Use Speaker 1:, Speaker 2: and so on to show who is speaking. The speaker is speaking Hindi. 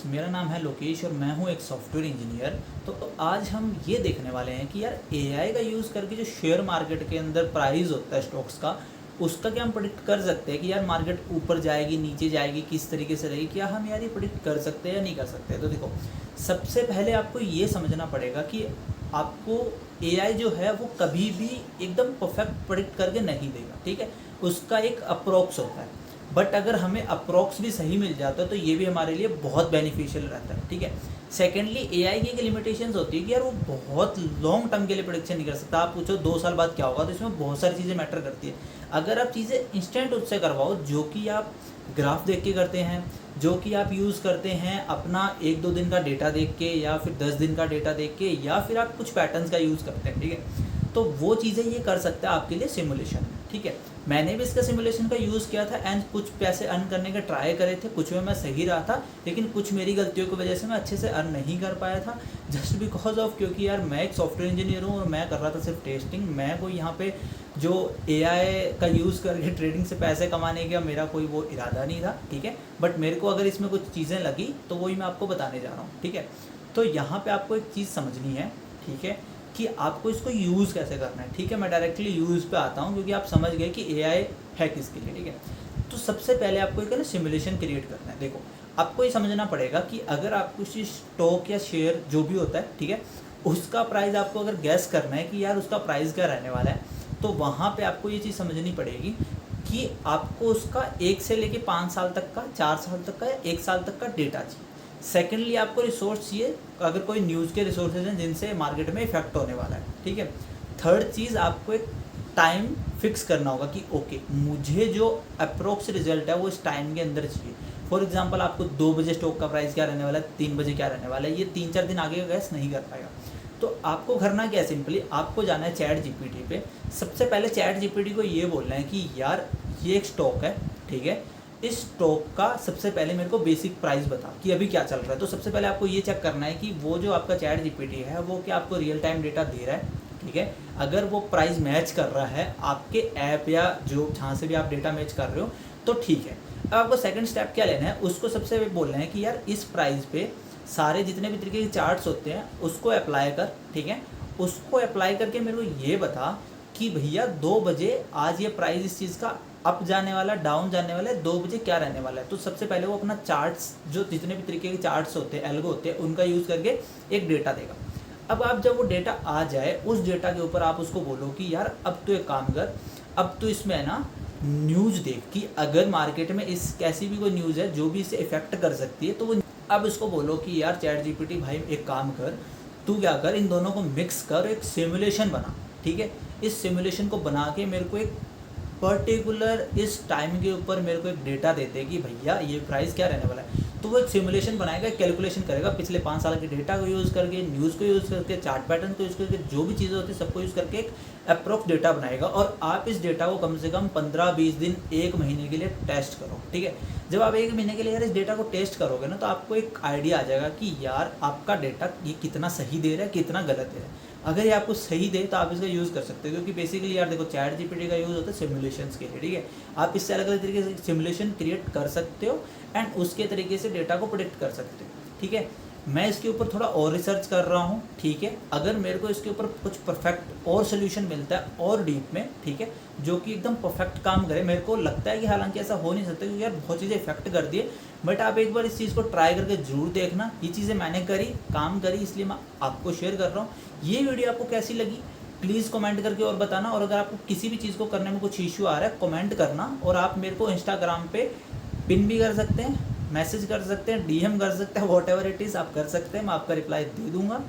Speaker 1: मेरा नाम है लोकेश और मैं हूं एक सॉफ्टवेयर इंजीनियर। तो आज हम ये देखने वाले हैं कि यार एआई का यूज़ करके जो शेयर मार्केट के अंदर प्राइस होता है स्टॉक्स का, उसका क्या हम प्रिडिक्ट कर सकते हैं कि यार मार्केट ऊपर जाएगी नीचे जाएगी, किस तरीके से रहेगी, क्या हम यार ये प्रिडिक्ट कर सकते हैं या नहीं कर सकते। तो देखो, सबसे पहले आपको ये समझना पड़ेगा कि आपको एआई जो है वो कभी भी एकदम परफेक्ट प्रिडिक्ट करके नहीं देगा, ठीक है। उसका एक अप्रोक्स होता है, बट अगर हमें अप्रोक्स भी सही मिल जाता है तो ये भी हमारे लिए बहुत बेनिफिशियल रहता है, ठीक है। सेकेंडली, एआई की एक लिमिटेशंस होती है कि यार वो बहुत लॉन्ग टर्म के लिए प्रेडिक्शन नहीं कर सकता। आप पूछो 2 साल बाद क्या होगा, तो इसमें बहुत सारी चीज़ें मैटर करती है। अगर आप चीज़ें इंस्टेंट उससे करवाओ, जो कि आप ग्राफ देख के करते हैं, जो कि आप यूज़ करते हैं अपना 1-2 दिन का डेटा देख के, या फिर 10 दिन का डेटा देख के, या फिर आप कुछ पैटर्न्स का यूज़ करते हैं, ठीक है, तो वो चीज़ें ये कर सकता है आपके लिए सिमुलेशन में, ठीक है। मैंने भी इसका सिमुलेशन का यूज़ किया था एंड कुछ पैसे अर्न करने के ट्राई करे थे, कुछ में मैं सही रहा था, लेकिन कुछ मेरी गलतियों की वजह से मैं अच्छे से अर्न नहीं कर पाया था, जस्ट बिकॉज ऑफ, क्योंकि यार मैं एक सॉफ्टवेयर इंजीनियर हूँ और मैं कर रहा था सिर्फ टेस्टिंग। मैं कोई यहाँ पे जो एआई का यूज़ करके ट्रेडिंग से पैसे कमाने का मेरा कोई वो इरादा नहीं था, ठीक है। बट मेरे को अगर इसमें कुछ चीज़ें लगी तो वही मैं आपको बताने जा रहा हूँ, ठीक है। तो यहाँ पर आपको एक चीज़ समझनी है, ठीक है, कि आपको इसको यूज़ कैसे करना है, ठीक है। मैं डायरेक्टली यूज़ पे आता हूँ क्योंकि आप समझ गए कि एआई है किसके लिए, ठीक है। तो सबसे पहले आपको एक है ना सिमुलेशन क्रिएट करना है। देखो, आपको ये समझना पड़ेगा कि अगर आपको किसी स्टॉक या शेयर जो भी होता है, ठीक है, उसका प्राइस आपको अगर गैस करना है कि यार उसका प्राइस क्या रहने वाला है, तो वहाँ पर आपको ये चीज़ समझनी पड़ेगी कि आपको उसका 1 से लेके 5 साल तक का, 4 साल तक का या 1 साल तक का डेटा चाहिए। सेकेंडली, आपको रिसोर्स चाहिए, अगर कोई न्यूज़ के रिसोर्सेज हैं जिनसे मार्केट में इफेक्ट होने वाला है, ठीक है। थर्ड चीज़, आपको एक टाइम फिक्स करना होगा कि ओके, मुझे जो अप्रोक्स रिजल्ट है वो इस टाइम के अंदर चाहिए। फॉर एग्जांपल, आपको 2 बजे स्टॉक का प्राइस क्या रहने वाला है, 3 बजे क्या रहने वाला है, ये 3-4 दिन आगे का गैस नहीं कर पाएगा। तो आपको करना क्या है, सिंपली आपको जाना है चैट जीपीटी पे। सबसे पहले चैट जीपीटी को ये बोलना है कि यार ये एक स्टॉक है, ठीक है, इस स्टॉक का सबसे पहले मेरे को बेसिक प्राइस बता कि अभी क्या चल रहा है। तो सबसे पहले आपको ये चेक करना है कि वो जो आपका चैट जीपीटी है वो क्या आपको रियल टाइम डेटा दे रहा है, ठीक है। अगर वो प्राइस मैच कर रहा है आपके ऐप या जो जहाँ से भी आप डेटा मैच कर रहे हो, तो ठीक है। अब आपको सेकंड स्टेप क्या लेना है, उसको सबसे बोलना है कि यार इस प्राइस पे सारे जितने भी तरीके के चार्ट्स होते हैं उसको अप्लाई कर, ठीक है। उसको अप्लाई करके मेरे को ये बता कि भैया 2 बजे आज ये प्राइस इस चीज़ का अप जाने वाला, डाउन जाने वाला है, 2 बजे क्या रहने वाला है। तो सबसे पहले वो अपना चार्ट्स, जो जितने भी तरीके के चार्ट्स होते हैं, एल्गो होते हैं, उनका यूज़ करके एक डेटा देगा। अब आप जब वो डेटा आ जाए, उस डेटा के ऊपर आप उसको बोलो कि यार अब तो एक काम कर, अब तो इसमें है ना न्यूज़ देख कि अगर मार्केट में इस कैसी भी कोई न्यूज़ है जो भी इसे इफेक्ट कर सकती है, तो वो अब इसको बोलो कि यार चैट जीपीटी भाई एक काम कर, तू क्या कर, इन दोनों को मिक्स कर, एक सिमुलेशन बना, ठीक है। इस सिमुलेशन को बना के मेरे को एक पर्टिकुलर इस टाइम के ऊपर मेरे को एक डेटा देते हैं कि भैया ये प्राइस क्या रहने वाला है। तो वो एक सिमुलेशन बनाएगा, कैलकुलेशन करेगा पिछले 5 साल के डेटा को यूज़ करके, न्यूज़ को यूज़ करके, चार्ट पैटर्न को यूज़ करके, जो भी चीज़ें होती है सबको यूज़ करके एक अप्रोक्स डेटा बनाएगा। और आप इस डेटा को कम से कम 15-20 दिन, 1 महीने के लिए टेस्ट करो, ठीक है। जब आप 1 महीने के लिए यार इस डेटा को टेस्ट करोगे ना, तो आपको एक आइडिया आ जाएगा कि यार आपका डेटा ये कितना सही दे रहा है, कितना गलत दे रहा है। अगर ये आपको सही दे तो आप इसका यूज़ कर सकते हो, क्योंकि बेसिकली यार देखो, चैट जीपीटी का यूज़ होता है सिमुलेशंस के लिए, ठीक है। आप इससे अलग अलग तरीके से सिमुलेशन क्रिएट कर सकते हो एंड उसके तरीके से डेटा को प्रेडिक्ट कर सकते हो, ठीक है। मैं इसके ऊपर थोड़ा और रिसर्च कर रहा हूँ, ठीक है। अगर मेरे को इसके ऊपर कुछ परफेक्ट और सोल्यूशन मिलता है और डीप में, ठीक है, जो कि एकदम परफेक्ट काम करे, मेरे को लगता है कि हालांकि ऐसा हो नहीं सकता क्योंकि यार बहुत चीज़ें इफेक्ट कर दिए, बट आप एक बार इस चीज़ को ट्राई करके जरूर देखना। ये चीज़ें मैंने करी, काम करी, इसलिए मैं आपको शेयर कर रहा हूँ। ये वीडियो आपको कैसी लगी प्लीज़ कमेंट करके और बताना। और अगर आपको किसी भी चीज़ को करने में कुछ इशू आ रहा है, कमेंट करना। और आप मेरे को इंस्टाग्राम पे पिन भी कर सकते हैं, मैसेज कर सकते हैं, डीएम कर सकते हैं, वॉट एवर इट इज़ आप कर सकते हैं, मैं आपका रिप्लाई दे दूँगा।